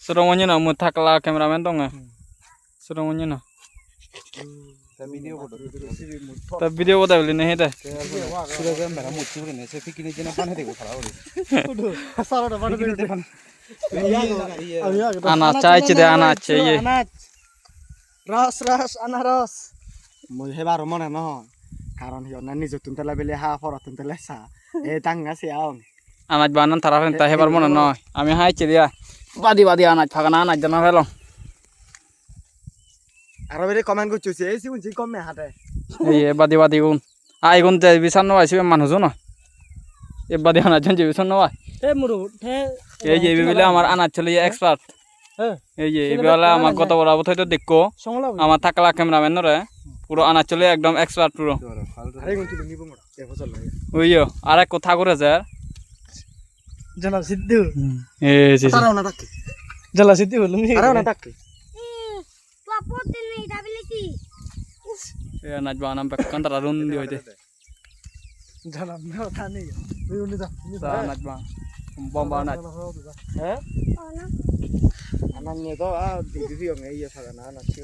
Serongannya na mutakla kameramen dong ya. Serongannya na. Ta video কথা বলি না হেটা সুরজ মেরা মুচ্ছি বলে না সে ফিকিনি জেনা পানে দেখো খারাপ হলো সারাটা পানি দেখো আনা চাইছে দে আনা আছে ইয়ে রস আনারস মই হেবার মনে ন কারণ হিও না নিজ তুনতলা বেলে হা ফর তুনতলা সা এ টাঙ্গা সে আও আনাজ বানান তারারেন তা হেবার মনে নয় আমি হাইছে দিয়া বাদি আনাজ ফাগানা আনাজ জানা ফেলো আর বেরে কমেন্ট করছছে এই সিউন জি কমে হাতে এই বাদি গুন আই গুন তে বিছান নয় সিবে মানুষ না এ বাদি আনাজ জন যে বিছান নয় এ মুরু ঠে এই যে বিবিলে আমার আনাজ চলে এক্সপার্ট হ্যাঁ এই যে এবেলা আমার কত বড় অবস্থা তো দেখো সংলা আমার থাকলা ক্যামেরাম্যান রে পুরো আনাজ চলে একদম এক্সপার্ট পুরো আরে গুন তুই নিব মোড়া এ ফসল লাগে ওইও আরেক কথা করে স্যার জানা সিদ্ধু এ জি তারাও না থাকে জালা সিদ্ধু হলো নি তারাও না থাকে Papotin nih tapi lagi. এ আনাজ বানাম বেকন তারা রুন দি হইতে জানা না থানি ওই উনি যা আনাজ বা bomba anak হ্যাঁ Oh no. anaknya tuh ah di video nggak iya sana anak sih